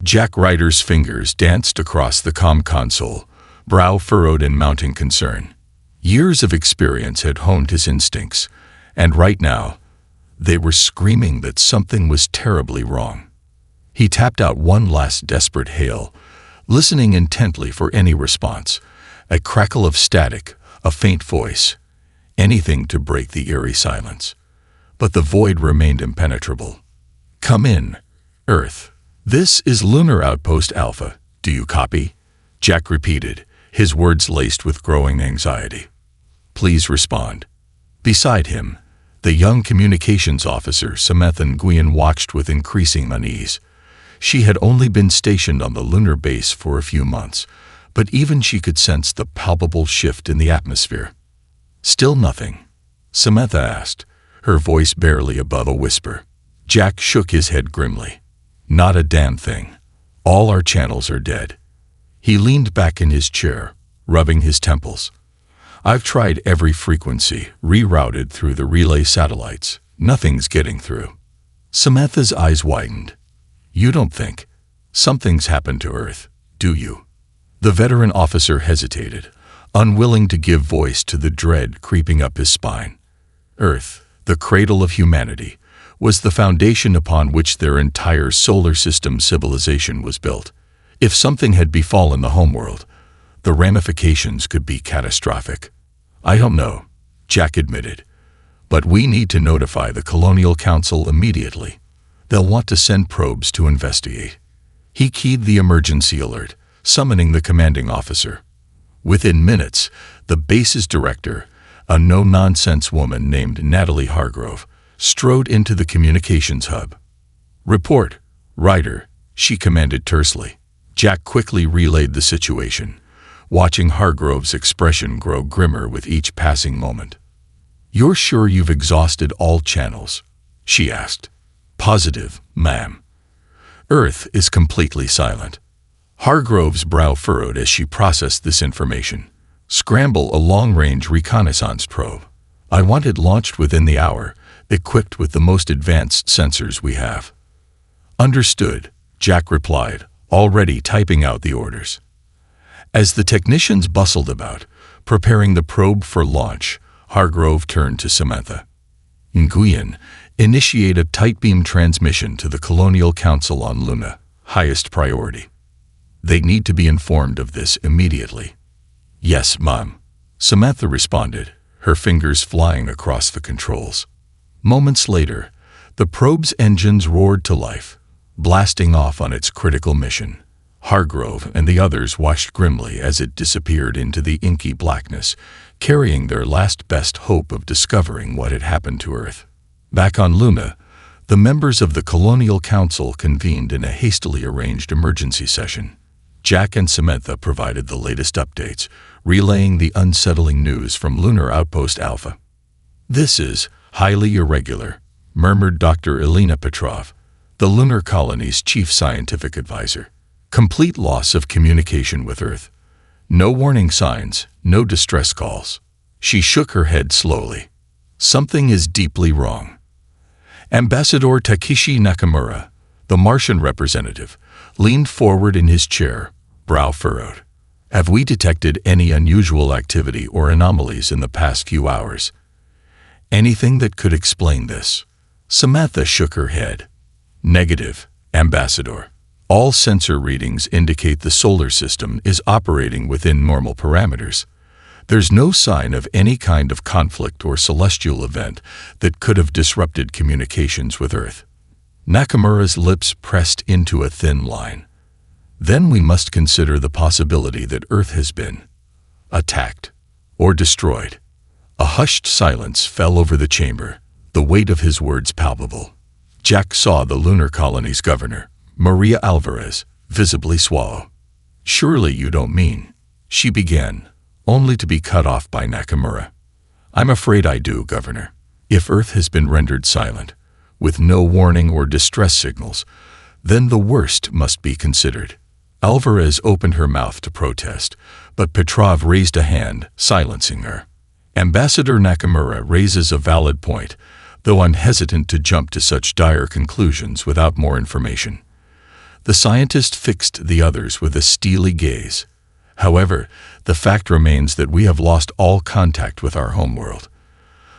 Jack Ryder's fingers danced across the comm console, brow furrowed in mounting concern. Years of experience had honed his instincts, and right now, they were screaming that something was terribly wrong. He tapped out one last desperate hail, listening intently for any response. A crackle of static, a faint voice, anything to break the eerie silence. But the void remained impenetrable. "Come in, Earth. This is Lunar Outpost Alpha. Do you copy?" Jack repeated, his words laced with growing anxiety. "Please respond." Beside him, the young communications officer Samantha Nguyen watched with increasing unease. She had only been stationed on the lunar base for a few months, but even she could sense the palpable shift in the atmosphere. "Still nothing?" Samantha asked, her voice barely above a whisper. Jack shook his head grimly. "Not a damn thing. All our channels are dead." He leaned back in his chair, rubbing his temples. "I've tried every frequency, rerouted through the relay satellites. Nothing's getting through." Samantha's eyes widened. "You don't think something's happened to Earth, do you?" The veteran officer hesitated, unwilling to give voice to the dread creeping up his spine. Earth, the cradle of humanity, was the foundation upon which their entire solar system civilization was built. If something had befallen the homeworld, the ramifications could be catastrophic. "I don't know," Jack admitted, "but we need to notify the Colonial Council immediately. They'll want to send probes to investigate." He keyed the emergency alert, summoning the commanding officer. Within minutes, the base's director, a no-nonsense woman named Natalie Hargrove, strode into the communications hub. "Report, Ryder," she commanded tersely. Jack quickly relayed the situation, watching Hargrove's expression grow grimmer with each passing moment. "You're sure you've exhausted all channels?" she asked. "Positive, ma'am." "Earth is completely silent." Hargrove's brow furrowed as she processed this information. "Scramble a long-range reconnaissance probe. I want it launched within the hour, equipped with the most advanced sensors we have." "Understood," Jack replied, already typing out the orders. As the technicians bustled about, preparing the probe for launch, Hargrove turned to Samantha. "Nguyen, initiate a tight beam transmission to the Colonial Council on Luna, highest priority. They need to be informed of this immediately." "Yes, Mom," Samantha responded, her fingers flying across the controls. Moments later, the probe's engines roared to life, blasting off on its critical mission. Hargrove and the others watched grimly as it disappeared into the inky blackness, carrying their last best hope of discovering what had happened to Earth. Back on Luna, the members of the Colonial Council convened in a hastily arranged emergency session. Jack and Samantha provided the latest updates, relaying the unsettling news from Lunar Outpost Alpha. "This is highly irregular," murmured Dr. Elena Petrov, the lunar colony's chief scientific advisor. "Complete loss of communication with Earth. No warning signs, no distress calls." She shook her head slowly. "Something is deeply wrong." Ambassador Takeshi Nakamura, the Martian representative, leaned forward in his chair, brow furrowed. "Have we detected any unusual activity or anomalies in the past few hours? Anything that could explain this?" Samantha shook her head. "Negative, Ambassador. All sensor readings indicate the solar system is operating within normal parameters. There's no sign of any kind of conflict or celestial event that could have disrupted communications with Earth." Nakamura's lips pressed into a thin line. "Then we must consider the possibility that Earth has been attacked or destroyed." A hushed silence fell over the chamber, the weight of his words palpable. Jack saw the lunar colony's governor, Maria Alvarez, visibly swallow. "Surely you don't mean," she began, only to be cut off by Nakamura. "I'm afraid I do, Governor. If Earth has been rendered silent, with no warning or distress signals, then the worst must be considered." Alvarez opened her mouth to protest, but Petrov raised a hand, silencing her. "Ambassador Nakamura raises a valid point, though I'm hesitant to jump to such dire conclusions without more information. The scientist fixed the others with a steely gaze. However, the fact remains that we have lost all contact with our homeworld.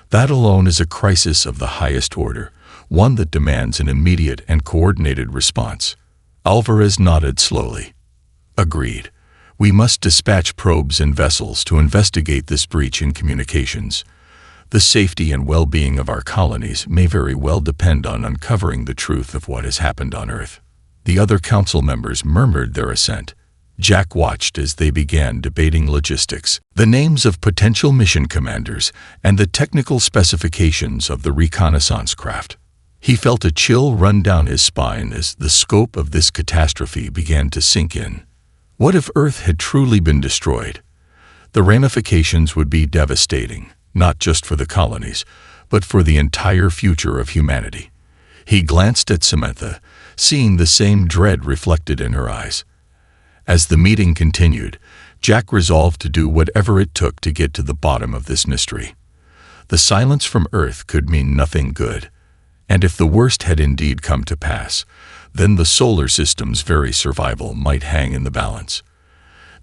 That alone is a crisis of the highest order, one that demands an immediate and coordinated response. Alvarez nodded slowly. Agreed. We must dispatch probes and vessels to investigate this breach in communications. The safety and well-being of our colonies may very well depend on uncovering the truth of what has happened on Earth. The other council members murmured their assent. Jack watched as they began debating logistics, the names of potential mission commanders, and the technical specifications of the reconnaissance craft. He felt a chill run down his spine as the scope of this catastrophe began to sink in. What if Earth had truly been destroyed? The ramifications would be devastating, not just for the colonies, but for the entire future of humanity. He glanced at Samantha, seeing the same dread reflected in her eyes. As the meeting continued, Jack resolved to do whatever it took to get to the bottom of this mystery. The silence from Earth could mean nothing good, and if the worst had indeed come to pass, then the solar system's very survival might hang in the balance.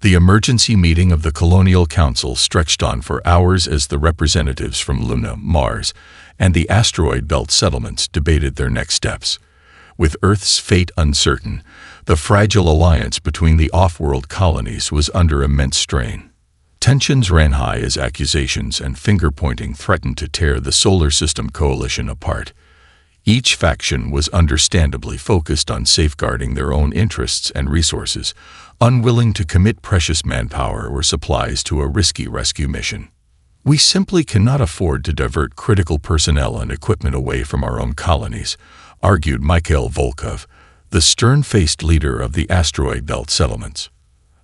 The emergency meeting of the Colonial Council stretched on for hours as the representatives from Luna, Mars, and the asteroid belt settlements debated their next steps. With Earth's fate uncertain, the fragile alliance between the off-world colonies was under immense strain. Tensions ran high as accusations and finger-pointing threatened to tear the solar system coalition apart. Each faction was understandably focused on safeguarding their own interests and resources, unwilling to commit precious manpower or supplies to a risky rescue mission. We simply cannot afford to divert critical personnel and equipment away from our own colonies, argued Mikhail Volkov, the stern-faced leader of the asteroid belt settlements.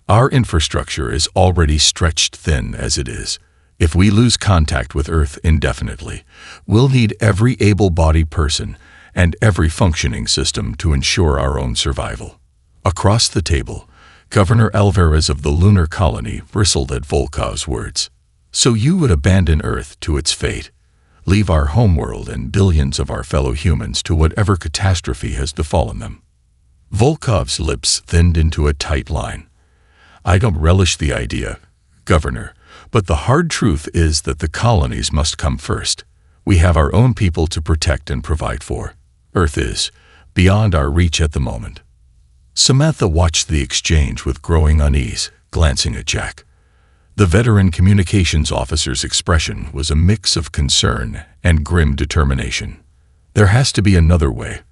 Our infrastructure is already stretched thin as it is. If we lose contact with Earth indefinitely, we'll need every able-bodied person and every functioning system to ensure our own survival. Across the table, Governor Alvarez of the lunar colony bristled at Volkov's words. So you would abandon Earth to its fate, leave our homeworld and billions of our fellow humans to whatever catastrophe has befallen them. Volkov's lips thinned into a tight line. I don't relish the idea, Governor, but the hard truth is that the colonies must come first. We have our own people to protect and provide for. Earth is beyond our reach at the moment. Samantha watched the exchange with growing unease, glancing at Jack. The veteran communications officer's expression was a mix of concern and grim determination. There has to be another way,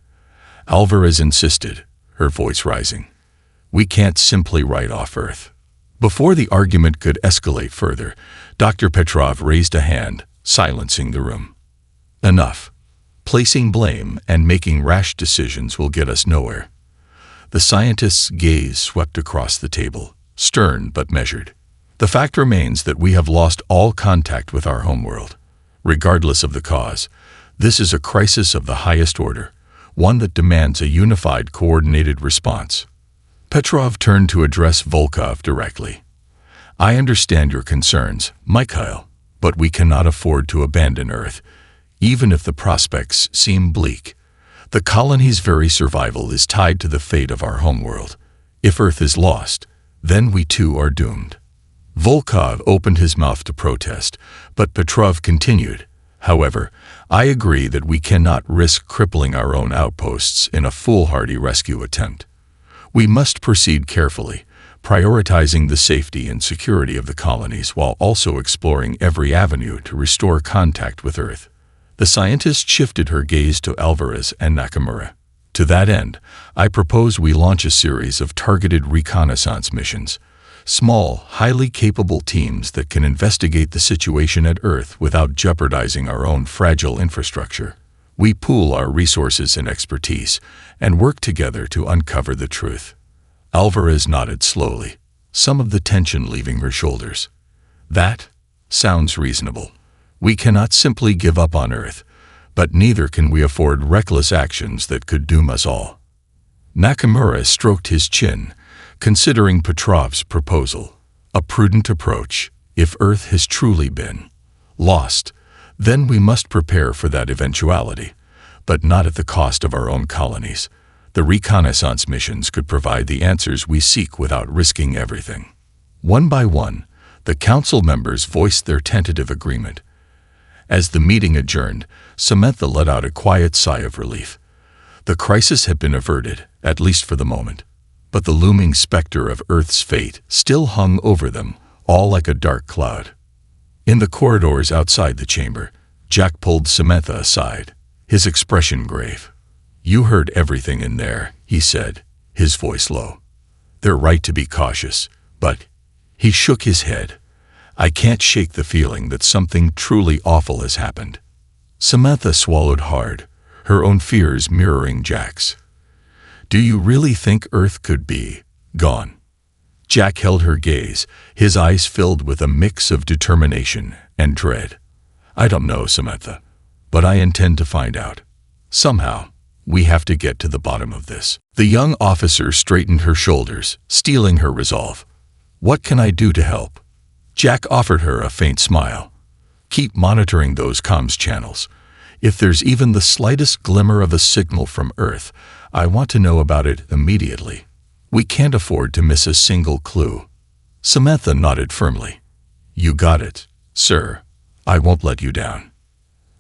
Alvarez insisted, her voice rising. We can't simply write off Earth. Before the argument could escalate further, Dr. Petrov raised a hand, silencing the room. Enough. Placing blame and making rash decisions will get us nowhere. The scientist's gaze swept across the table, stern but measured. The fact remains that we have lost all contact with our homeworld. Regardless of the cause, this is a crisis of the highest order, one that demands a unified, coordinated response. Petrov turned to address Volkov directly. I understand your concerns, Mikhail, but we cannot afford to abandon Earth, even if the prospects seem bleak. The colony's very survival is tied to the fate of our homeworld. If Earth is lost, then we too are doomed. Volkov opened his mouth to protest, but Petrov continued. However, I agree that we cannot risk crippling our own outposts in a foolhardy rescue attempt. We must proceed carefully, prioritizing the safety and security of the colonies while also exploring every avenue to restore contact with Earth. The scientist shifted her gaze to Alvarez and Nakamura. To that end, I propose we launch a series of targeted reconnaissance missions. Small, highly capable teams that can investigate the situation at Earth without jeopardizing our own fragile infrastructure. We pool our resources and expertise and work together to uncover the truth. Alvarez nodded slowly, some of the tension leaving her shoulders. That sounds reasonable. We cannot simply give up on Earth, but neither can we afford reckless actions that could doom us all. Nakamura stroked his chin, considering Petrov's proposal. A prudent approach. If Earth has truly been lost, then we must prepare for that eventuality, but not at the cost of our own colonies. The reconnaissance missions could provide the answers we seek without risking everything. One by one, the council members voiced their tentative agreement. As the meeting adjourned, Samantha let out a quiet sigh of relief. The crisis had been averted, at least for the moment. But the looming specter of Earth's fate still hung over them, all like a dark cloud. In the corridors outside the chamber, Jack pulled Samantha aside, his expression grave. "You heard everything in there," he said, his voice low. "They're right to be cautious, but—" He shook his head. "I can't shake the feeling that something truly awful has happened." Samantha swallowed hard, her own fears mirroring Jack's. "Do you really think Earth could be gone?" Jack held her gaze, his eyes filled with a mix of determination and dread. "I don't know, Samantha, but I intend to find out. Somehow, we have to get to the bottom of this." The young officer straightened her shoulders, steeling her resolve. "What can I do to help?" Jack offered her a faint smile. "Keep monitoring those comms channels. If there's even the slightest glimmer of a signal from Earth, I want to know about it immediately. We can't afford to miss a single clue." Samantha nodded firmly. "You got it, sir. I won't let you down."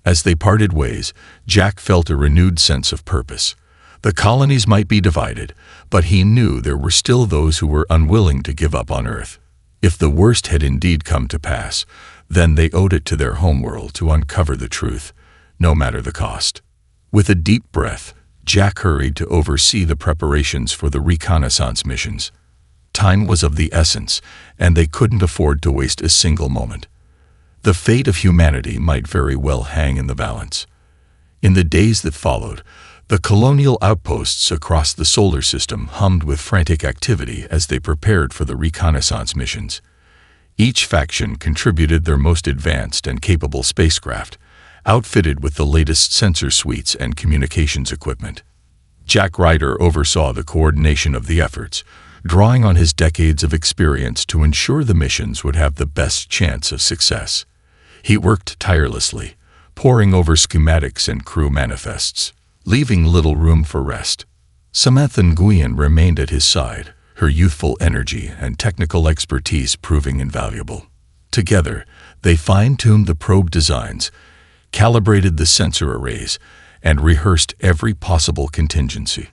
As they parted ways, Jack felt a renewed sense of purpose. The colonies might be divided, but he knew there were still those who were unwilling to give up on Earth. If the worst had indeed come to pass, then they owed it to their homeworld to uncover the truth, no matter the cost. With a deep breath, Jack hurried to oversee the preparations for the reconnaissance missions. Time was of the essence, and they couldn't afford to waste a single moment. The fate of humanity might very well hang in the balance. In the days that followed, the colonial outposts across the solar system hummed with frantic activity as they prepared for the reconnaissance missions. Each faction contributed their most advanced and capable spacecraft, outfitted with the latest sensor suites and communications equipment. Jack Ryder oversaw the coordination of the efforts, drawing on his decades of experience to ensure the missions would have the best chance of success. He worked tirelessly, poring over schematics and crew manifests, leaving little room for rest. Samantha Nguyen remained at his side, her youthful energy and technical expertise proving invaluable. Together, they fine-tuned the probe designs, calibrated the sensor arrays, and rehearsed every possible contingency.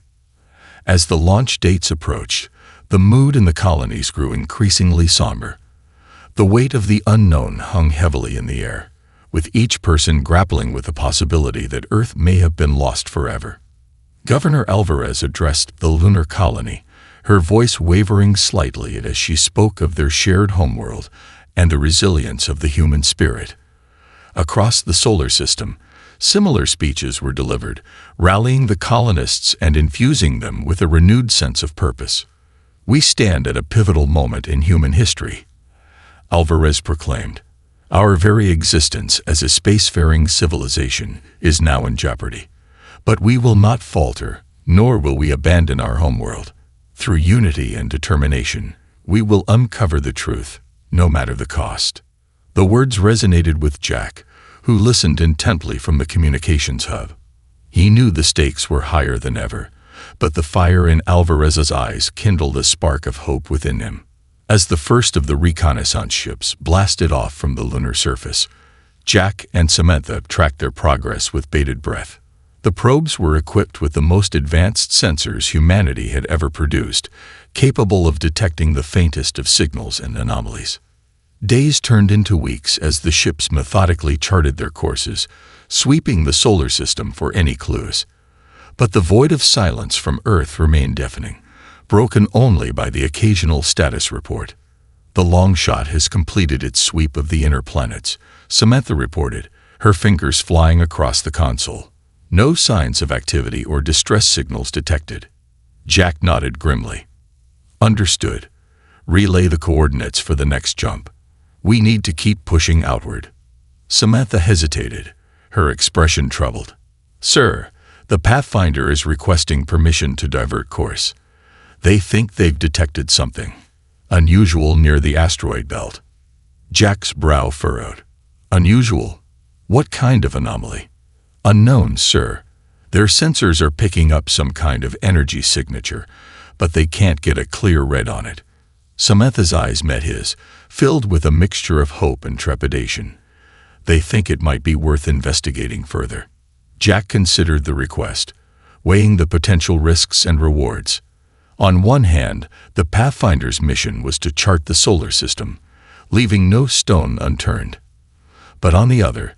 As the launch dates approached, the mood in the colonies grew increasingly somber. The weight of the unknown hung heavily in the air, with each person grappling with the possibility that Earth may have been lost forever. Governor Alvarez addressed the lunar colony, her voice wavering slightly as she spoke of their shared homeworld and the resilience of the human spirit. Across the solar system, similar speeches were delivered, rallying the colonists and infusing them with a renewed sense of purpose. "We stand at a pivotal moment in human history," Alvarez proclaimed. "Our very existence as a spacefaring civilization is now in jeopardy. But we will not falter, nor will we abandon our homeworld. Through unity and determination, we will uncover the truth, no matter the cost." The words resonated with Jack, who listened intently from the communications hub. He knew the stakes were higher than ever, but the fire in Alvarez's eyes kindled a spark of hope within him. As the first of the reconnaissance ships blasted off from the lunar surface, Jack and Samantha tracked their progress with bated breath. The probes were equipped with the most advanced sensors humanity had ever produced, capable of detecting the faintest of signals and anomalies. Days turned into weeks as the ships methodically charted their courses, sweeping the solar system for any clues. But the void of silence from Earth remained deafening, broken only by the occasional status report. "The long shot has completed its sweep of the inner planets," Samantha reported, her fingers flying across the console. "No signs of activity or distress signals detected." Jack nodded grimly. "Understood. Relay the coordinates for the next jump. We need to keep pushing outward." Samantha hesitated, her expression troubled. "Sir, the Pathfinder is requesting permission to divert course. They think they've detected something unusual near the asteroid belt." Jack's brow furrowed. "Unusual? What kind of anomaly?" "Unknown, sir. Their sensors are picking up some kind of energy signature, but they can't get a clear read on it. Samantha's eyes met his, filled with a mixture of hope and trepidation. They think it might be worth investigating further. Jack considered the request, weighing the potential risks and rewards. On one hand, the Pathfinder's mission was to chart the solar system, leaving no stone unturned. But on the other,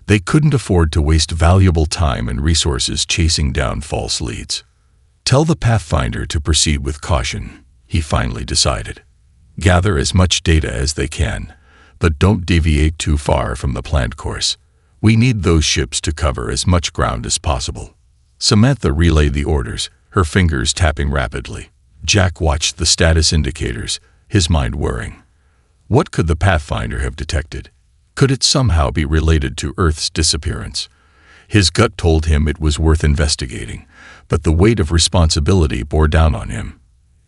they couldn't afford to waste valuable time and resources chasing down false leads. Tell the Pathfinder to proceed with caution, he finally decided. Gather as much data as they can, but don't deviate too far from the planned course. We need those ships to cover as much ground as possible. Samantha relayed the orders, her fingers tapping rapidly. Jack watched the status indicators, his mind whirring. What could the Pathfinder have detected? Could it somehow be related to Earth's disappearance? His gut told him it was worth investigating, but the weight of responsibility bore down on him.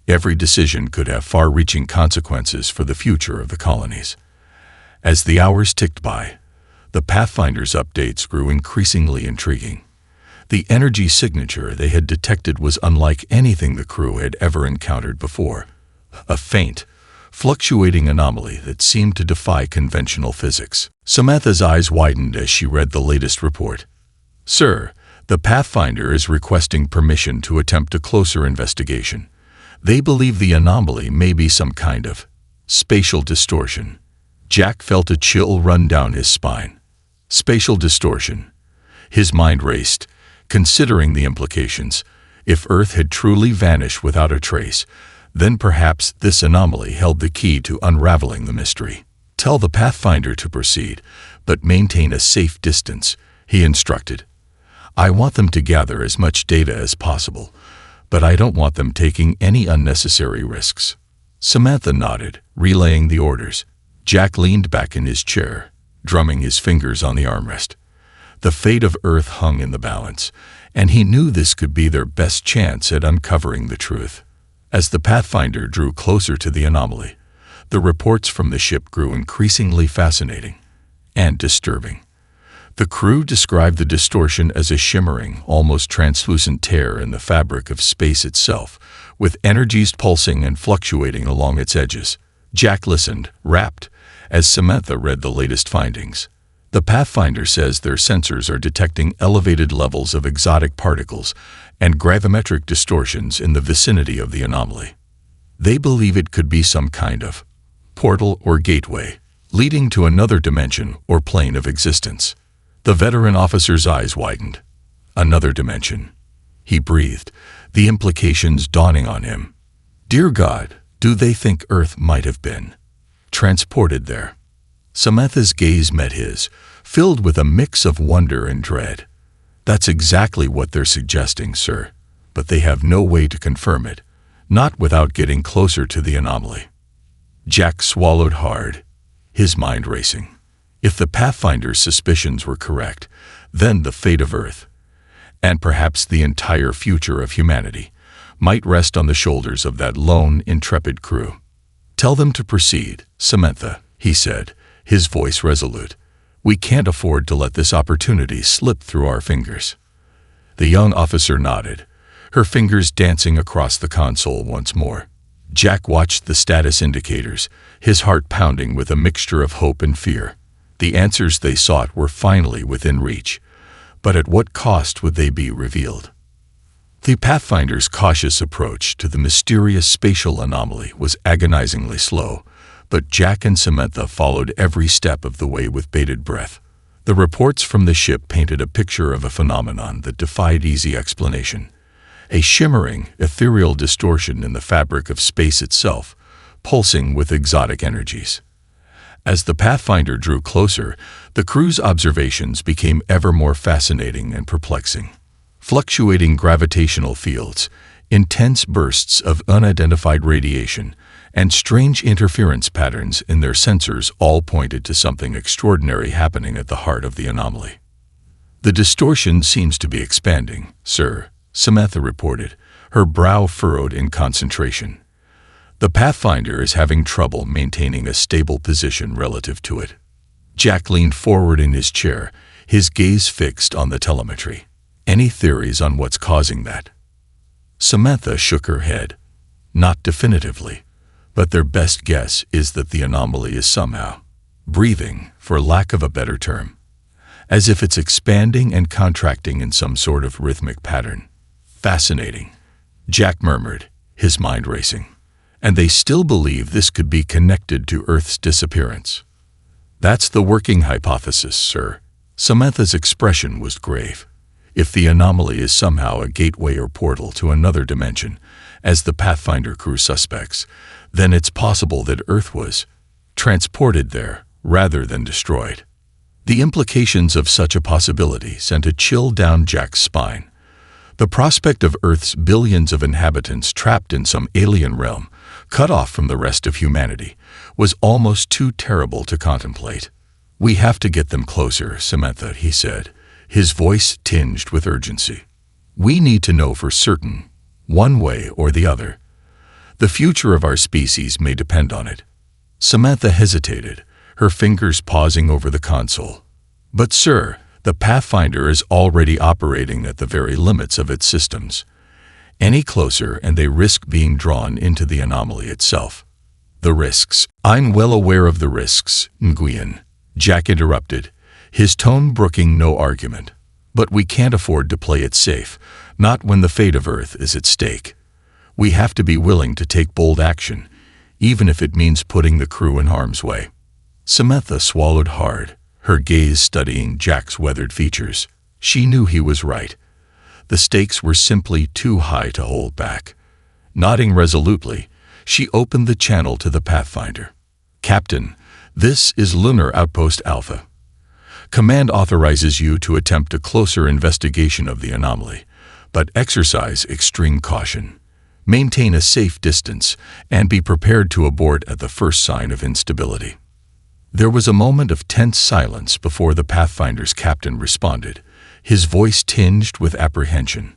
Every decision could have far-reaching consequences for the future of the colonies. As the hours ticked by, the Pathfinder's updates grew increasingly intriguing. The energy signature they had detected was unlike anything the crew had ever encountered before. A faint, fluctuating anomaly that seemed to defy conventional physics. Samantha's eyes widened as she read the latest report. Sir, the Pathfinder is requesting permission to attempt a closer investigation. They believe the anomaly may be some kind of spatial distortion. Jack felt a chill run down his spine. Spatial distortion. His mind raced, considering the implications. If Earth had truly vanished without a trace, then perhaps this anomaly held the key to unraveling the mystery. Tell the Pathfinder to proceed, but maintain a safe distance, he instructed. I want them to gather as much data as possible, but I don't want them taking any unnecessary risks. Samantha nodded, relaying the orders. Jack leaned back in his chair, drumming his fingers on the armrest. The fate of Earth hung in the balance, and he knew this could be their best chance at uncovering the truth. As the Pathfinder drew closer to the anomaly, the reports from the ship grew increasingly fascinating and disturbing. The crew described the distortion as a shimmering, almost translucent tear in the fabric of space itself, with energies pulsing and fluctuating along its edges. Jack listened, rapt, as Samantha read the latest findings. The Pathfinder says their sensors are detecting elevated levels of exotic particles and gravimetric distortions in the vicinity of the anomaly. They believe it could be some kind of portal or gateway, leading to another dimension or plane of existence. The veteran officer's eyes widened. Another dimension. He breathed, the implications dawning on him. Dear God, do they think Earth might have been transported there? Samantha's gaze met his, filled with a mix of wonder and dread. That's exactly what they're suggesting, sir, but they have no way to confirm it, not without getting closer to the anomaly. Jack swallowed hard, his mind racing. If the Pathfinder's suspicions were correct, then the fate of Earth, and perhaps the entire future of humanity, might rest on the shoulders of that lone, intrepid crew. Tell them to proceed, Samantha, he said, his voice resolute. We can't afford to let this opportunity slip through our fingers. The young officer nodded, her fingers dancing across the console once more. Jack watched the status indicators, his heart pounding with a mixture of hope and fear. The answers they sought were finally within reach, but at what cost would they be revealed? The Pathfinder's cautious approach to the mysterious spatial anomaly was agonizingly slow, but Jack and Samantha followed every step of the way with bated breath. The reports from the ship painted a picture of a phenomenon that defied easy explanation. A shimmering, ethereal distortion in the fabric of space itself, pulsing with exotic energies. As the Pathfinder drew closer, the crew's observations became ever more fascinating and perplexing. Fluctuating gravitational fields, intense bursts of unidentified radiation, and strange interference patterns in their sensors all pointed to something extraordinary happening at the heart of the anomaly. The distortion seems to be expanding, sir, Samantha reported, her brow furrowed in concentration. The Pathfinder is having trouble maintaining a stable position relative to it. Jack leaned forward in his chair, his gaze fixed on the telemetry. Any theories on what's causing that? Samantha shook her head. Not definitively, but their best guess is that the anomaly is somehow breathing, for lack of a better term, as if it's expanding and contracting in some sort of rhythmic pattern. Fascinating, Jack murmured, his mind racing. And they still believe this could be connected to Earth's disappearance. That's the working hypothesis, sir. Samantha's expression was grave. If the anomaly is somehow a gateway or portal to another dimension, as the Pathfinder crew suspects, then it's possible that Earth was transported there rather than destroyed. The implications of such a possibility sent a chill down Jack's spine. The prospect of Earth's billions of inhabitants trapped in some alien realm, cut off from the rest of humanity, was almost too terrible to contemplate. "We have to get them closer, Samantha," he said, his voice tinged with urgency. "We need to know for certain, one way or the other. The future of our species may depend on it." Samantha hesitated, her fingers pausing over the console. "But sir, the Pathfinder is already operating at the very limits of its systems. Any closer and they risk being drawn into the anomaly itself." "The risks. I'm well aware of the risks, Nguyen," Jack interrupted, his tone brooking no argument. "But we can't afford to play it safe, not when the fate of Earth is at stake. We have to be willing to take bold action, even if it means putting the crew in harm's way." Samantha swallowed hard, her gaze studying Jack's weathered features. She knew he was right. The stakes were simply too high to hold back. Nodding resolutely, she opened the channel to the Pathfinder. "Captain, this is Lunar Outpost Alpha. Command authorizes you to attempt a closer investigation of the anomaly, but exercise extreme caution. Maintain a safe distance and be prepared to abort at the first sign of instability." There was a moment of tense silence before the Pathfinder's captain responded, his voice tinged with apprehension.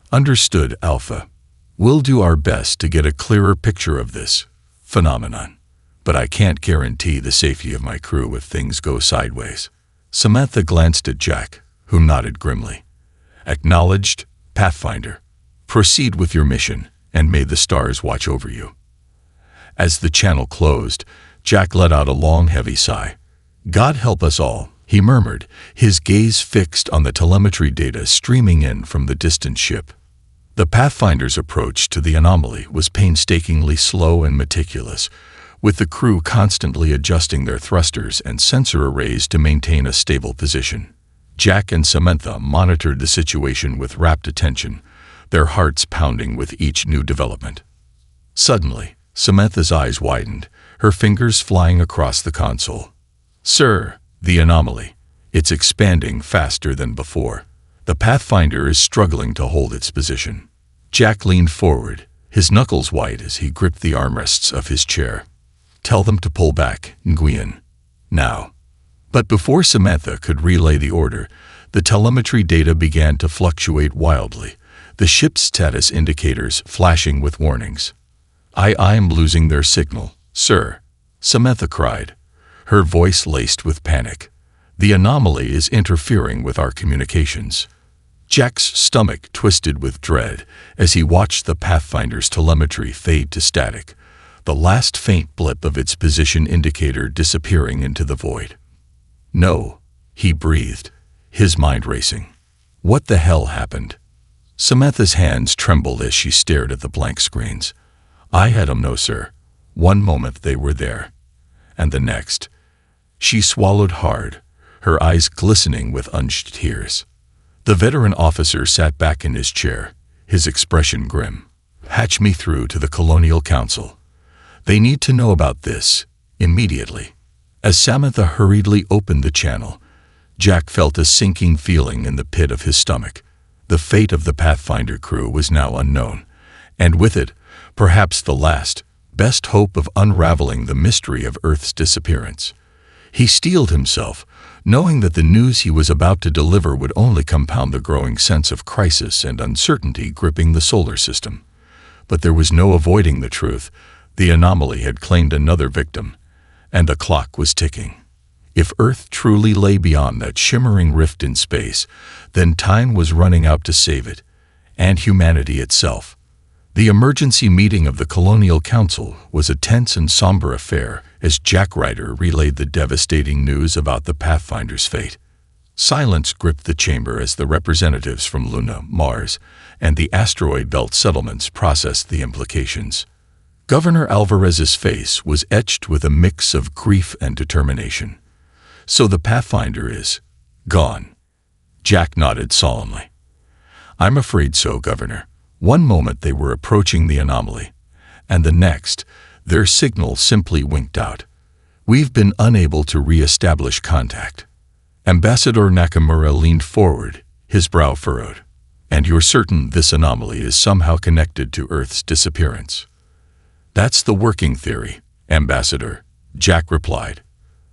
"Understood, Alpha. We'll do our best to get a clearer picture of this phenomenon, but I can't guarantee the safety of my crew if things go sideways." Samantha glanced at Jack, who nodded grimly. "Acknowledged, Pathfinder. Proceed with your mission, and may the stars watch over you." As the channel closed, Jack let out a long, heavy sigh. "God help us all," he murmured, his gaze fixed on the telemetry data streaming in from the distant ship. The Pathfinder's approach to the anomaly was painstakingly slow and meticulous, with the crew constantly adjusting their thrusters and sensor arrays to maintain a stable position. Jack and Samantha monitored the situation with rapt attention, their hearts pounding with each new development. Suddenly, Samantha's eyes widened, her fingers flying across the console. "Sir, the anomaly. It's expanding faster than before. The Pathfinder is struggling to hold its position." Jack leaned forward, his knuckles white as he gripped the armrests of his chair. "Tell them to pull back, Nguyen. Now." But before Samantha could relay the order, the telemetry data began to fluctuate wildly, the ship's status indicators flashing with warnings. I'm losing their signal, sir," Samantha cried, her voice laced with panic. "The anomaly is interfering with our communications." Jack's stomach twisted with dread as he watched the Pathfinder's telemetry fade to static, the last faint blip of its position indicator disappearing into the void. "No," he breathed, his mind racing. "What the hell happened?" Samantha's hands trembled as she stared at the blank screens. "I had 'em, no, sir. One moment they were there, and the next." She swallowed hard, her eyes glistening with unshed tears. The veteran officer sat back in his chair, his expression grim. "Patch me through to the Colonial Council. They need to know about this, immediately." As Samantha hurriedly opened the channel, Jack felt a sinking feeling in the pit of his stomach. The fate of the Pathfinder crew was now unknown, and with it, perhaps the last, best hope of unraveling the mystery of Earth's disappearance. He steeled himself, knowing that the news he was about to deliver would only compound the growing sense of crisis and uncertainty gripping the solar system. But there was no avoiding the truth. The anomaly had claimed another victim, and the clock was ticking. If Earth truly lay beyond that shimmering rift in space, then time was running out to save it, and humanity itself. The emergency meeting of the Colonial Council was a tense and somber affair as Jack Ryder relayed the devastating news about the Pathfinder's fate. Silence gripped the chamber as the representatives from Luna, Mars, and the asteroid belt settlements processed the implications. Governor Alvarez's face was etched with a mix of grief and determination. "So the Pathfinder is gone?" Jack nodded solemnly. "I'm afraid so, Governor. One moment they were approaching the anomaly, and the next, their signal simply winked out. We've been unable to re-establish contact." Ambassador Nakamura leaned forward, his brow furrowed. "And you're certain this anomaly is somehow connected to Earth's disappearance?" "That's the working theory, Ambassador," Jack replied.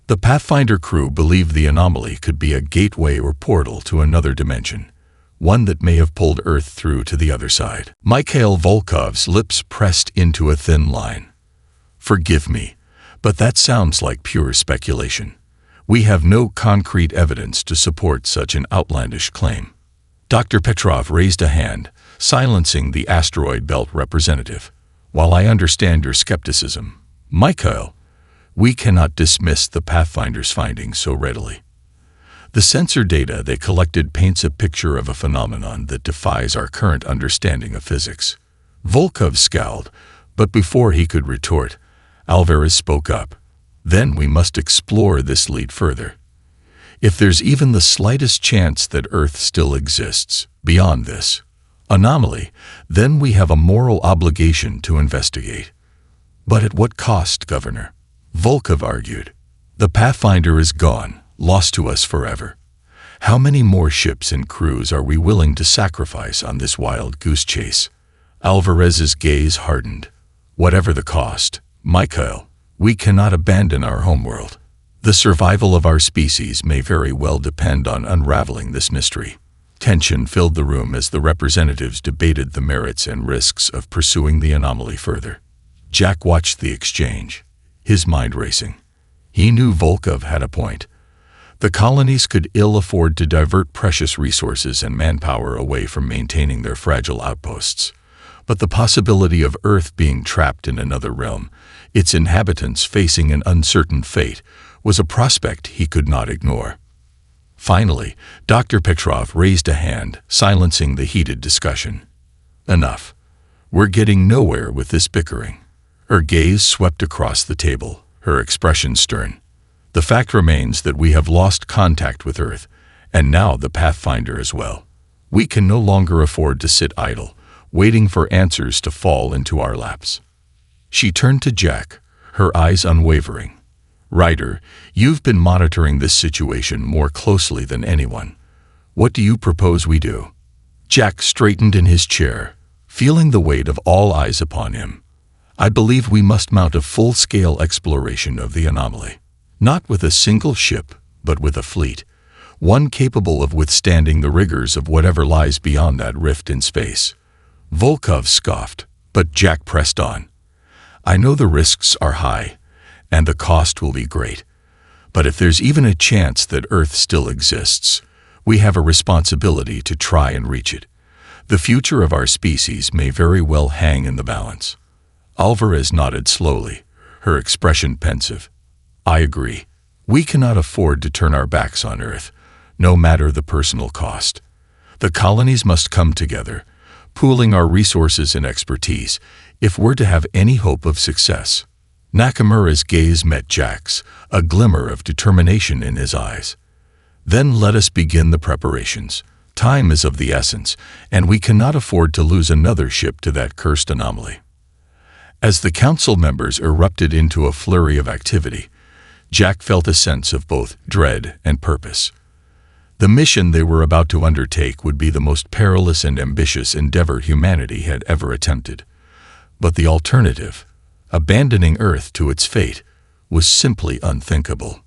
"The Pathfinder crew believed the anomaly could be a gateway or portal to another dimension, one that may have pulled Earth through to the other side." Mikhail Volkov's lips pressed into a thin line. "Forgive me, but that sounds like pure speculation. We have no concrete evidence to support such an outlandish claim." Dr. Petrov raised a hand, silencing the asteroid belt representative. "While I understand your skepticism, Mikhail, we cannot dismiss the Pathfinder's findings so readily. The sensor data they collected paints a picture of a phenomenon that defies our current understanding of physics." Volkov scowled, but before he could retort, Alvarez spoke up. "Then we must explore this lead further. If there's even the slightest chance that Earth still exists beyond this anomaly, then we have a moral obligation to investigate." "But at what cost, Governor?" Volkov argued. "The Pathfinder is gone, lost to us forever. How many more ships and crews are we willing to sacrifice on this wild goose chase?" Alvarez's gaze hardened. "Whatever the cost, Mikhail, we cannot abandon our homeworld. The survival of our species may very well depend on unraveling this mystery." Tension filled the room as the representatives debated the merits and risks of pursuing the anomaly further. Jack watched the exchange, his mind racing. He knew Volkov had a point. The colonies could ill afford to divert precious resources and manpower away from maintaining their fragile outposts. But the possibility of Earth being trapped in another realm, its inhabitants facing an uncertain fate, was a prospect he could not ignore. Finally, Dr. Petrov raised a hand, silencing the heated discussion. "Enough. We're getting nowhere with this bickering." Her gaze swept across the table, her expression stern. "The fact remains that we have lost contact with Earth, and now the Pathfinder as well. We can no longer afford to sit idle, waiting for answers to fall into our laps." She turned to Jack, her eyes unwavering. "Ryder, you've been monitoring this situation more closely than anyone. What do you propose we do?" Jack straightened in his chair, feeling the weight of all eyes upon him. "I believe we must mount a full-scale exploration of the anomaly. Not with a single ship, but with a fleet, one capable of withstanding the rigors of whatever lies beyond that rift in space." Volkov scoffed, but Jack pressed on. "I know the risks are high, and the cost will be great. But if there's even a chance that Earth still exists, we have a responsibility to try and reach it. The future of our species may very well hang in the balance." Alvarez nodded slowly, her expression pensive. "I agree. We cannot afford to turn our backs on Earth, no matter the personal cost. The colonies must come together, pooling our resources and expertise, if we're to have any hope of success." Nakamura's gaze met Jack's, a glimmer of determination in his eyes. "Then let us begin the preparations. Time is of the essence, and we cannot afford to lose another ship to that cursed anomaly." As the council members erupted into a flurry of activity, Jack felt a sense of both dread and purpose. The mission they were about to undertake would be the most perilous and ambitious endeavor humanity had ever attempted. But the alternative, abandoning Earth to its fate, was simply unthinkable.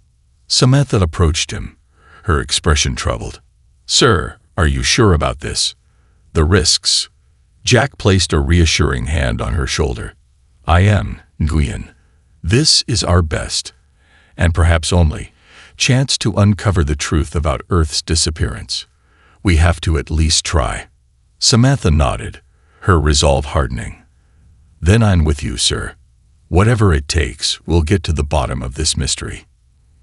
Samantha approached him, her expression troubled. "Sir, are you sure about this? The risks?" Jack placed a reassuring hand on her shoulder. "I am, Nguyen. This is our best, and perhaps only, chance to uncover the truth about Earth's disappearance. We have to at least try. Samantha nodded, her resolve hardening. Then I'm with you, sir. Whatever it takes, we'll get to the bottom of this mystery.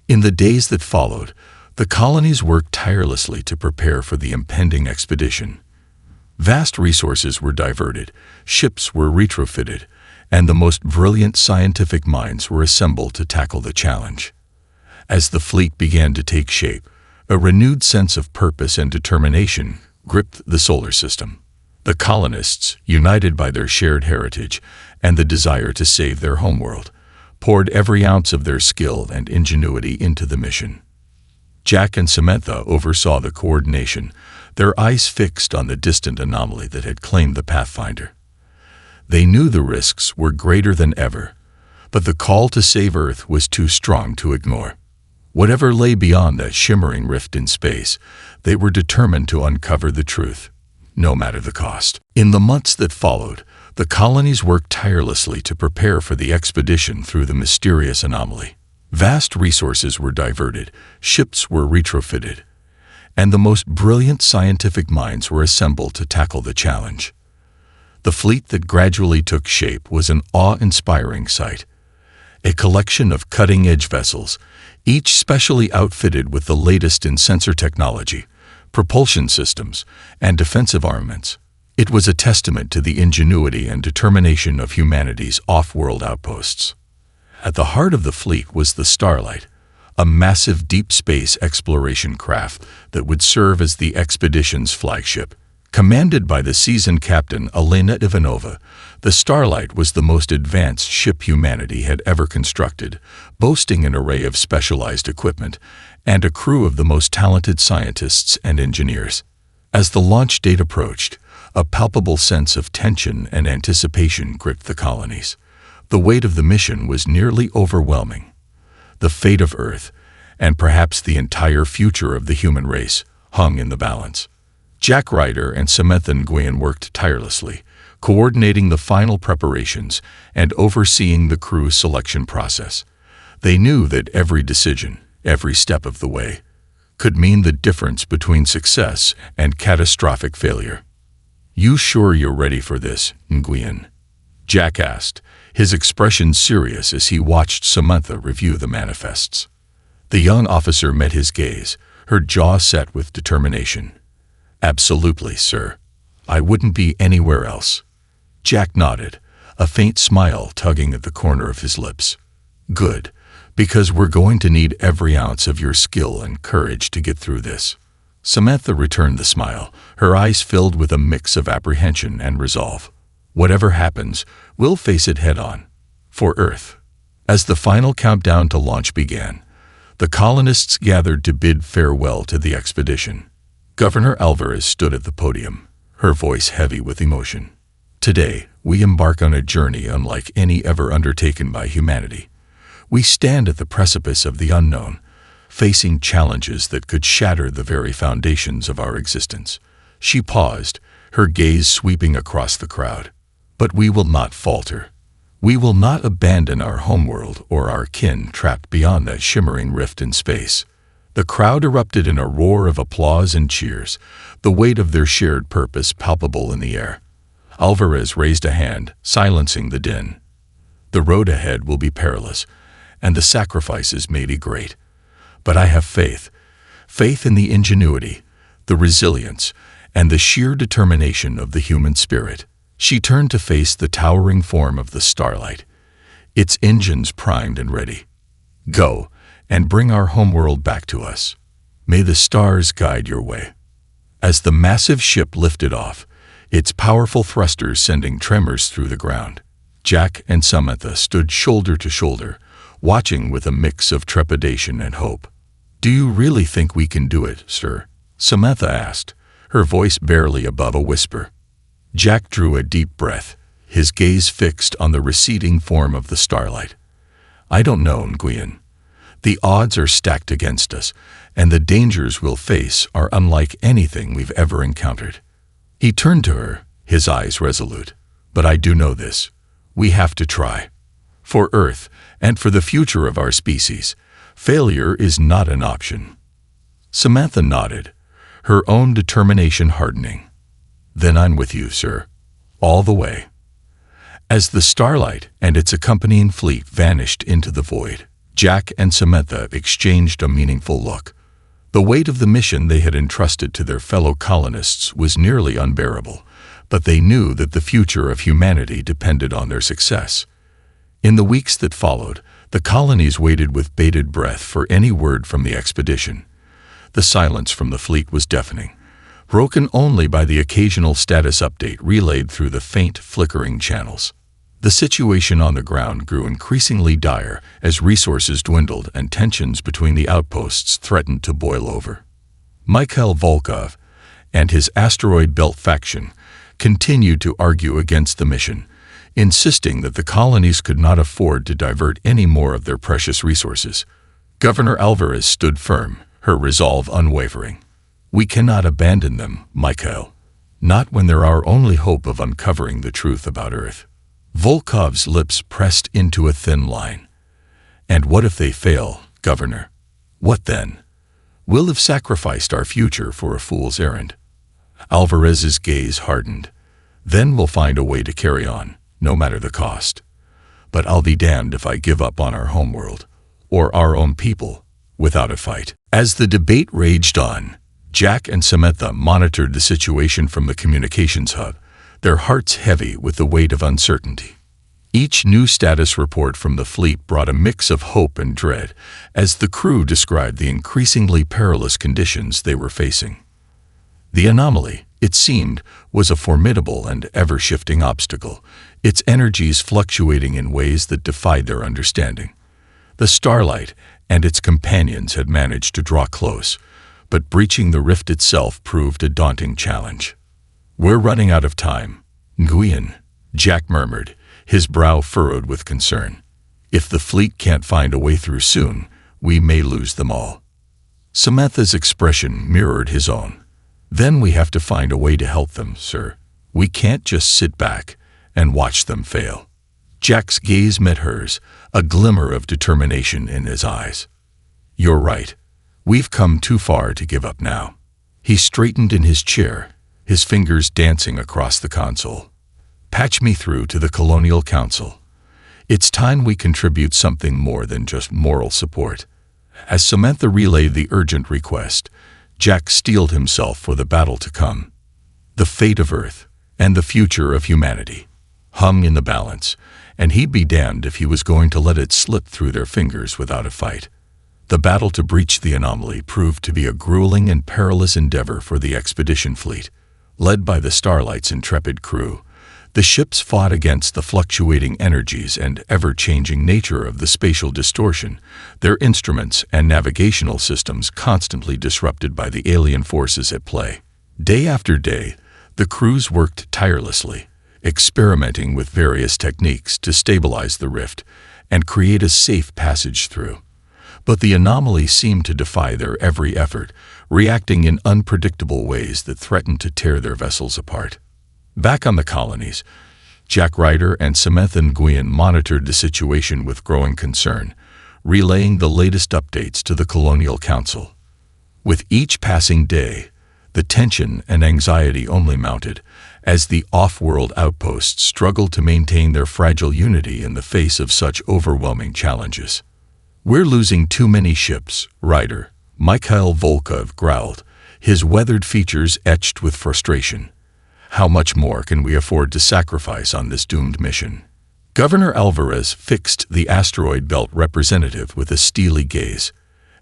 In the days that followed, the colonies worked tirelessly to prepare for the impending expedition. Vast resources were diverted, ships were retrofitted, and the most brilliant scientific minds were assembled to tackle the challenge. As the fleet began to take shape, a renewed sense of purpose and determination gripped the solar system. The colonists, united by their shared heritage and the desire to save their homeworld, poured every ounce of their skill and ingenuity into the mission. Jack and Samantha oversaw the coordination, their eyes fixed on the distant anomaly that had claimed the Pathfinder. They knew the risks were greater than ever, but the call to save Earth was too strong to ignore. Whatever lay beyond that shimmering rift in space, they were determined to uncover the truth, no matter the cost. In the months that followed, the colonies worked tirelessly to prepare for the expedition through the mysterious anomaly. Vast resources were diverted, ships were retrofitted, and the most brilliant scientific minds were assembled to tackle the challenge. The fleet that gradually took shape was an awe-inspiring sight. A collection of cutting-edge vessels, each specially outfitted with the latest in sensor technology, propulsion systems, and defensive armaments. It was a testament to the ingenuity and determination of humanity's off-world outposts. At the heart of the fleet was the Starlight, a massive deep space exploration craft that would serve as the expedition's flagship. Commanded by the seasoned captain Elena Ivanova, the Starlight was the most advanced ship humanity had ever constructed, boasting an array of specialized equipment and a crew of the most talented scientists and engineers. As the launch date approached, a palpable sense of tension and anticipation gripped the colonies. The weight of the mission was nearly overwhelming. The fate of Earth, and perhaps the entire future of the human race, hung in the balance. Jack Ryder and Samantha Nguyen worked tirelessly, coordinating the final preparations and overseeing the crew's selection process. They knew that every decision, every step of the way, could mean the difference between success and catastrophic failure. "You sure you're ready for this, Nguyen?" Jack asked, his expression serious as he watched Samantha review the manifests. The young officer met his gaze, her jaw set with determination. "Absolutely, sir. I wouldn't be anywhere else." Jack nodded, a faint smile tugging at the corner of his lips. "Good, because we're going to need every ounce of your skill and courage to get through this." Samantha returned the smile, her eyes filled with a mix of apprehension and resolve. "Whatever happens, we'll face it head-on. For Earth." As the final countdown to launch began, the colonists gathered to bid farewell to the expedition. Governor Alvarez stood at the podium, her voice heavy with emotion. "Today, we embark on a journey unlike any ever undertaken by humanity. We stand at the precipice of the unknown, facing challenges that could shatter the very foundations of our existence." She paused, her gaze sweeping across the crowd. "But we will not falter. We will not abandon our homeworld or our kin trapped beyond that shimmering rift in space." The crowd erupted in a roar of applause and cheers, the weight of their shared purpose palpable in the air. Alvarez raised a hand, silencing the din. "The road ahead will be perilous, and the sacrifices may be great. But I have faith in the ingenuity, the resilience, and the sheer determination of the human spirit." She turned to face the towering form of the Starlight, its engines primed and ready. "Go, and bring our homeworld back to us. May the stars guide your way." As the massive ship lifted off, its powerful thrusters sending tremors through the ground, Jack and Samantha stood shoulder to shoulder, watching with a mix of trepidation and hope. "Do you really think we can do it, sir?" Samantha asked, her voice barely above a whisper. Jack drew a deep breath, his gaze fixed on the receding form of the Starlight. "I don't know, Nguyen. The odds are stacked against us, and the dangers we'll face are unlike anything we've ever encountered." He turned to her, his eyes resolute. "But I do know this. We have to try. For Earth, and for the future of our species, failure is not an option." Samantha nodded, her own determination hardening. "Then I'm with you, sir. All the way." As the Starlight and its accompanying fleet vanished into the void, Jack and Samantha exchanged a meaningful look. The weight of the mission they had entrusted to their fellow colonists was nearly unbearable, but they knew that the future of humanity depended on their success. In the weeks that followed, the colonies waited with bated breath for any word from the expedition. The silence from the fleet was deafening, broken only by the occasional status update relayed through the faint, flickering channels. The situation on the ground grew increasingly dire as resources dwindled and tensions between the outposts threatened to boil over. Mikhail Volkov and his asteroid belt faction continued to argue against the mission, insisting that the colonies could not afford to divert any more of their precious resources. Governor Alvarez stood firm, her resolve unwavering. "We cannot abandon them, Mikhail. Not when they're our only hope of uncovering the truth about Earth." Volkov's lips pressed into a thin line. "And what if they fail, Governor? What then? We'll have sacrificed our future for a fool's errand." Alvarez's gaze hardened. "Then we'll find a way to carry on, no matter the cost. But I'll be damned if I give up on our homeworld, or our own people, without a fight." As the debate raged on, Jack and Samantha monitored the situation from the communications hub, their hearts heavy with the weight of uncertainty. Each new status report from the fleet brought a mix of hope and dread as the crew described the increasingly perilous conditions they were facing. The anomaly, it seemed, was a formidable and ever-shifting obstacle, its energies fluctuating in ways that defied their understanding. The Starlight and its companions had managed to draw close, but breaching the rift itself proved a daunting challenge. "We're running out of time, Nguyen," Jack murmured, his brow furrowed with concern. "If the fleet can't find a way through soon, we may lose them all." Samantha's expression mirrored his own. "Then we have to find a way to help them, sir. We can't just sit back and watch them fail." Jack's gaze met hers, a glimmer of determination in his eyes. "You're right. We've come too far to give up now." He straightened in his chair, his fingers dancing across the console. "Patch me through to the Colonial Council. It's time we contribute something more than just moral support." As Samantha relayed the urgent request, Jack steeled himself for the battle to come. The fate of Earth and the future of humanity hung in the balance, and he'd be damned if he was going to let it slip through their fingers without a fight. The battle to breach the anomaly proved to be a grueling and perilous endeavor for the expedition fleet. Led by the Starlight's intrepid crew, the ships fought against the fluctuating energies and ever-changing nature of the spatial distortion, their instruments and navigational systems constantly disrupted by the alien forces at play. Day after day, the crews worked tirelessly, experimenting with various techniques to stabilize the rift and create a safe passage through. But the anomaly seemed to defy their every effort, reacting in unpredictable ways that threatened to tear their vessels apart. Back on the colonies, Jack Ryder and Samantha Nguyen monitored the situation with growing concern, relaying the latest updates to the Colonial Council. With each passing day, the tension and anxiety only mounted as the off-world outposts struggled to maintain their fragile unity in the face of such overwhelming challenges. "We're losing too many ships, Ryder," Mikhail Volkov growled, his weathered features etched with frustration. "How much more can we afford to sacrifice on this doomed mission?" Governor Alvarez fixed the asteroid belt representative with a steely gaze.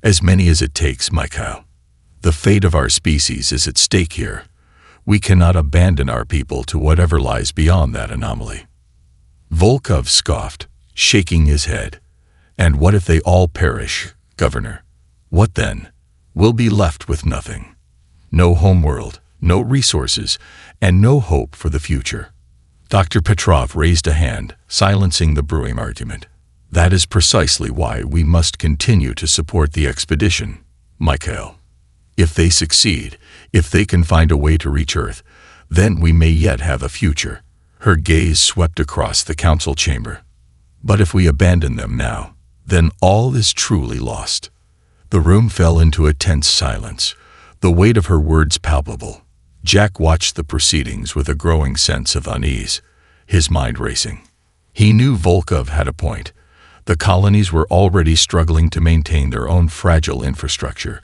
"As many as it takes, Mikhail. The fate of our species is at stake here. We cannot abandon our people to whatever lies beyond that anomaly." Volkov scoffed, shaking his head. "And what if they all perish, Governor? What then? We'll be left with nothing. No homeworld, no resources, and no hope for the future." Dr. Petrov raised a hand, silencing the brewing argument. "That is precisely why we must continue to support the expedition, Mikhail. If they succeed, if they can find a way to reach Earth, then we may yet have a future." Her gaze swept across the council chamber. "But if we abandon them now, then all is truly lost." The room fell into a tense silence, the weight of her words palpable. Jack watched the proceedings with a growing sense of unease, his mind racing. He knew Volkov had a point. The colonies were already struggling to maintain their own fragile infrastructure,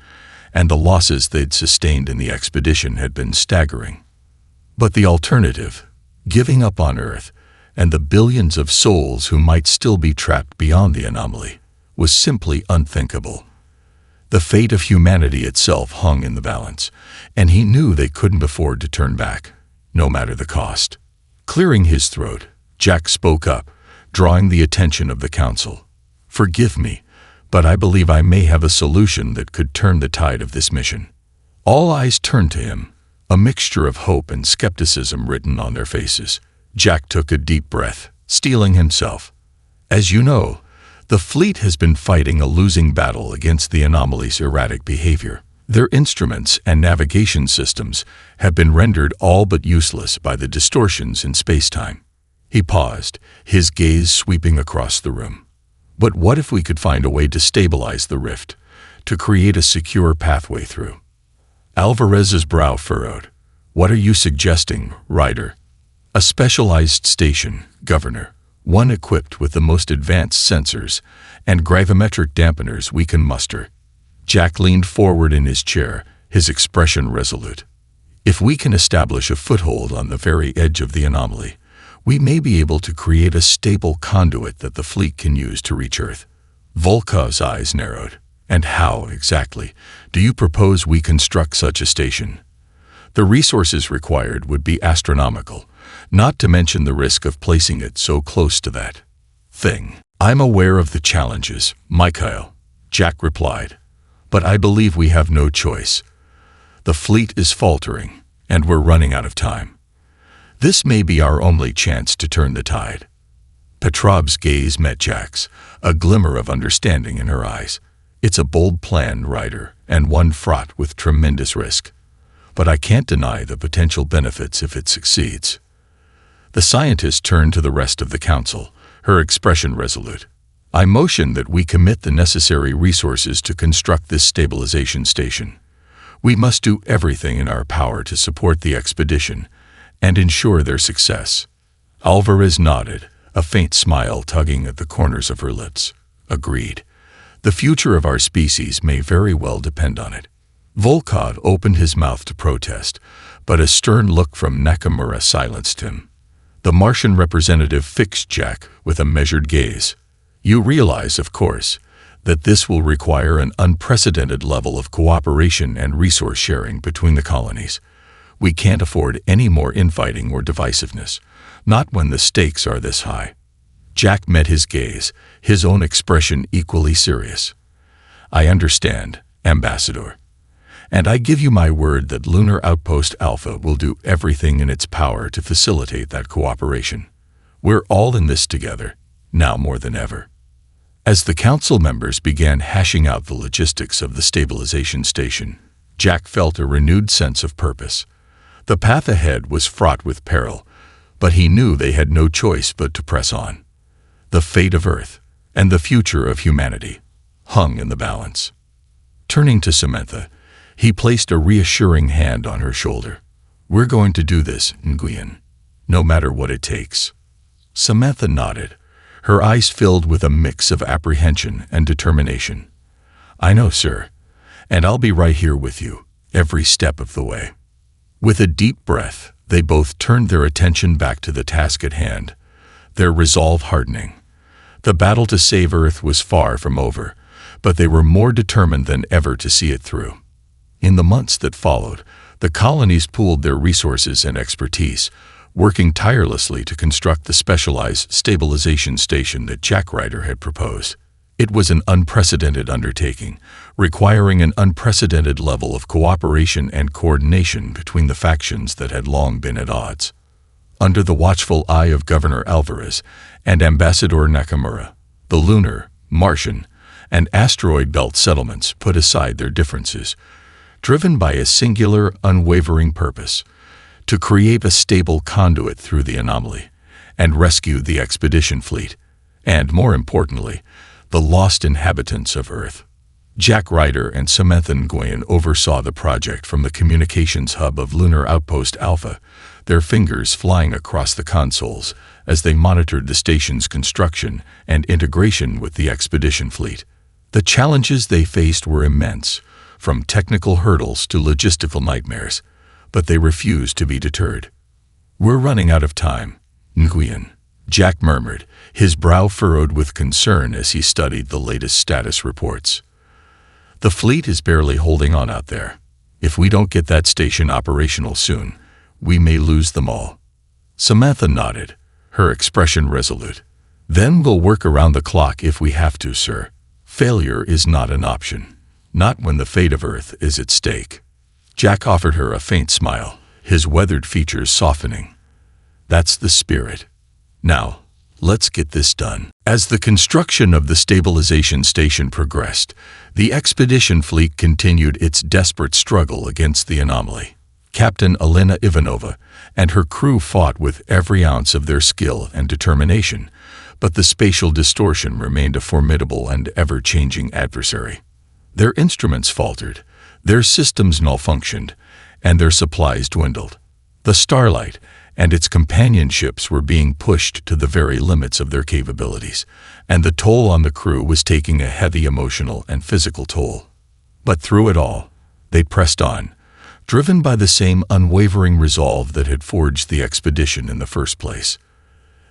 and the losses they'd sustained in the expedition had been staggering. But the alternative, giving up on Earth, and the billions of souls who might still be trapped beyond the anomaly, was simply unthinkable. The fate of humanity itself hung in the balance, and he knew they couldn't afford to turn back, no matter the cost. Clearing his throat, Jack spoke up, drawing the attention of the council. "Forgive me, but I believe I may have a solution that could turn the tide of this mission." All eyes turned to him, a mixture of hope and skepticism written on their faces. Jack took a deep breath, steeling himself. "As you know, the fleet has been fighting a losing battle against the anomaly's erratic behavior. Their instruments and navigation systems have been rendered all but useless by the distortions in space-time." He paused, his gaze sweeping across the room. "But what if we could find a way to stabilize the rift, to create a secure pathway through?" Alvarez's brow furrowed. "What are you suggesting, Ryder?" "A specialized station, Governor. One equipped with the most advanced sensors and gravimetric dampeners we can muster." Jack leaned forward in his chair, his expression resolute. "If we can establish a foothold on the very edge of the anomaly, we may be able to create a stable conduit that the fleet can use to reach Earth." Volkov's eyes narrowed. "And how, exactly, do you propose we construct such a station?" "The resources required would be astronomical, not to mention the risk of placing it so close to that thing." "I'm aware of the challenges, Mikhail," Jack replied, "but I believe we have no choice. The fleet is faltering, and we're running out of time. This may be our only chance to turn the tide." Petrov's gaze met Jack's, a glimmer of understanding in her eyes. "It's a bold plan, Ryder, and one fraught with tremendous risk. But I can't deny the potential benefits if it succeeds." The scientist turned to the rest of the council, her expression resolute. "I motion that we commit the necessary resources to construct this stabilization station. We must do everything in our power to support the expedition and ensure their success." Alvarez nodded, a faint smile tugging at the corners of her lips. "Agreed. The future of our species may very well depend on it." Volkov opened his mouth to protest, but a stern look from Nakamura silenced him. The Martian representative fixed Jack with a measured gaze. "You realize, of course, that this will require an unprecedented level of cooperation and resource sharing between the colonies. We can't afford any more infighting or divisiveness, not when the stakes are this high." Jack met his gaze, his own expression equally serious. "I understand, Ambassador. And I give you my word that Lunar Outpost Alpha will do everything in its power to facilitate that cooperation. We're all in this together, now more than ever." As the council members began hashing out the logistics of the stabilization station, Jack felt a renewed sense of purpose. The path ahead was fraught with peril, but he knew they had no choice but to press on. The fate of Earth and the future of humanity hung in the balance. Turning to Samantha, he placed a reassuring hand on her shoulder. "We're going to do this, Nguyen, no matter what it takes." Samantha nodded, her eyes filled with a mix of apprehension and determination. "I know, sir, and I'll be right here with you, every step of the way." With a deep breath, they both turned their attention back to the task at hand, their resolve hardening. The battle to save Earth was far from over, but they were more determined than ever to see it through. In the months that followed, the colonies pooled their resources and expertise, working tirelessly to construct the specialized stabilization station that Jack Ryder had proposed. It was an unprecedented undertaking, requiring an unprecedented level of cooperation and coordination between the factions that had long been at odds. Under the watchful eye of Governor Alvarez and Ambassador Nakamura, the lunar, Martian, and asteroid belt settlements put aside their differences, driven by a singular, unwavering purpose: to create a stable conduit through the anomaly and rescue the expedition fleet, and, more importantly, the lost inhabitants of Earth. Jack Ryder and Samantha Nguyen oversaw the project from the communications hub of Lunar Outpost Alpha, their fingers flying across the consoles as they monitored the station's construction and integration with the expedition fleet. The challenges they faced were immense, from technical hurdles to logistical nightmares, but they refused to be deterred. "We're running out of time, Nguyen," Jack murmured, his brow furrowed with concern as he studied the latest status reports. "The fleet is barely holding on out there. If we don't get that station operational soon, we may lose them all." Samantha nodded, her expression resolute. "Then we'll work around the clock if we have to, sir. Failure is not an option, not when the fate of Earth is at stake." Jack offered her a faint smile, his weathered features softening. "That's the spirit. Now, let's get this done." As the construction of the stabilization station progressed, the expedition fleet continued its desperate struggle against the anomaly. Captain Elena Ivanova and her crew fought with every ounce of their skill and determination, but the spatial distortion remained a formidable and ever-changing adversary. Their instruments faltered, their systems malfunctioned, and their supplies dwindled. The Starlight and its companion ships were being pushed to the very limits of their capabilities, and the toll on the crew was taking a heavy emotional and physical toll. But through it all, they pressed on, driven by the same unwavering resolve that had forged the expedition in the first place.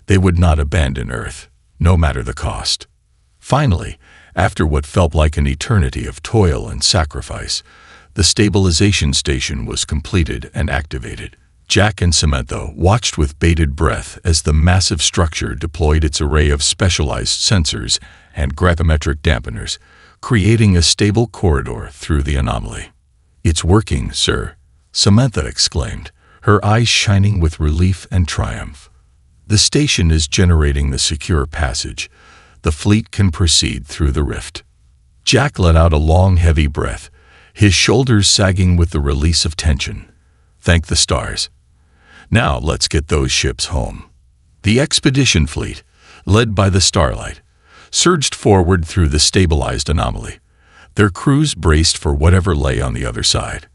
They would not abandon Earth, no matter the cost. Finally, after what felt like an eternity of toil and sacrifice, the stabilization station was completed and activated. Jack and Samantha watched with bated breath as the massive structure deployed its array of specialized sensors and gravimetric dampeners, creating a stable corridor through the anomaly. "It's working, sir," Samantha exclaimed, her eyes shining with relief and triumph. "The station is generating the secure passage. The fleet can proceed through the rift." Jack let out a long, heavy breath, his shoulders sagging with the release of tension. Thank the stars. Now let's get those ships home. The expedition fleet, led by the Starlight, surged forward through the stabilized anomaly, their crews braced for whatever lay on the other side.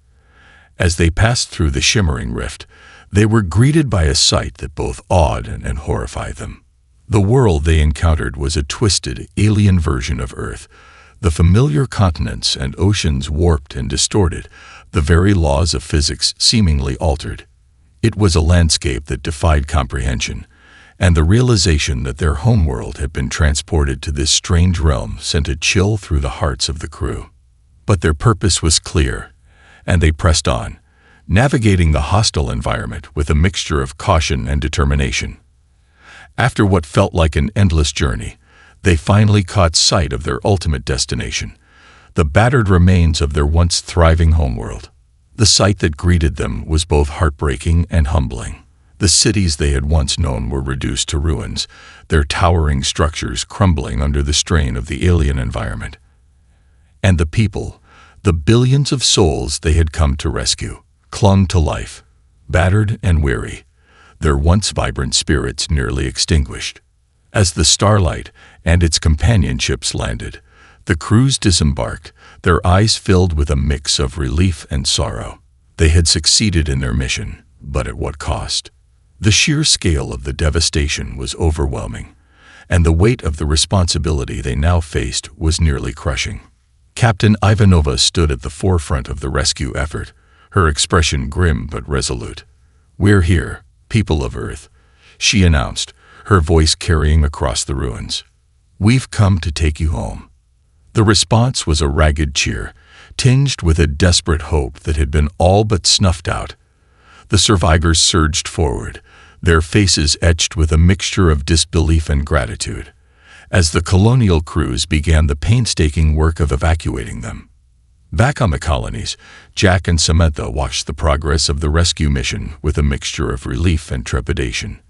As they passed through the shimmering rift, they were greeted by a sight that both awed and horrified them. The world they encountered was a twisted, alien version of Earth, the familiar continents and oceans warped and distorted, the very laws of physics seemingly altered. It was a landscape that defied comprehension, and the realization that their homeworld had been transported to this strange realm sent a chill through the hearts of the crew. But their purpose was clear, and they pressed on, navigating the hostile environment with a mixture of caution and determination. After what felt like an endless journey, they finally caught sight of their ultimate destination, the battered remains of their once thriving homeworld. The sight that greeted them was both heartbreaking and humbling. The cities they had once known were reduced to ruins, their towering structures crumbling under the strain of the alien environment. And the people, the billions of souls they had come to rescue, clung to life, battered and weary, their once vibrant spirits nearly extinguished. As the Starlight and its companion ships landed, the crews disembarked, their eyes filled with a mix of relief and sorrow. They had succeeded in their mission, but at what cost? The sheer scale of the devastation was overwhelming, and the weight of the responsibility they now faced was nearly crushing. Captain Ivanova stood at the forefront of the rescue effort, her expression grim but resolute. "We're here, people of Earth," she announced, her voice carrying across the ruins. "We've come to take you home." The response was a ragged cheer, tinged with a desperate hope that had been all but snuffed out. The survivors surged forward, their faces etched with a mixture of disbelief and gratitude, as the colonial crews began the painstaking work of evacuating them. Back on the colonies, Jack and Samantha watched the progress of the rescue mission with a mixture of relief and trepidation.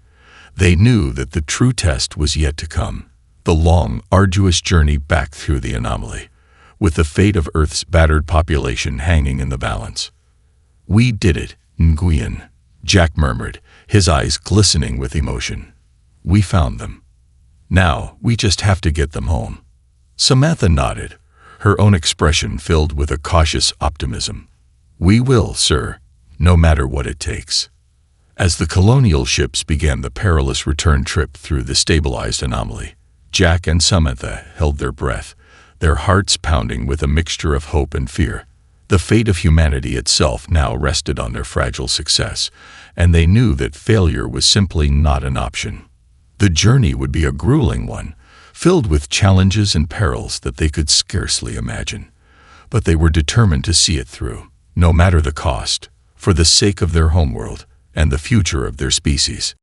They knew that the true test was yet to come, the long, arduous journey back through the anomaly, with the fate of Earth's battered population hanging in the balance. "We did it, Nguyen," Jack murmured, his eyes glistening with emotion. "We found them. Now, we just have to get them home." Samantha nodded, her own expression filled with a cautious optimism. "We will, sir, no matter what it takes." As the colonial ships began the perilous return trip through the stabilized anomaly, Jack and Samantha held their breath, their hearts pounding with a mixture of hope and fear. The fate of humanity itself now rested on their fragile success, and they knew that failure was simply not an option. The journey would be a grueling one, filled with challenges and perils that they could scarcely imagine. But they were determined to see it through, no matter the cost, for the sake of their homeworld and the future of their species.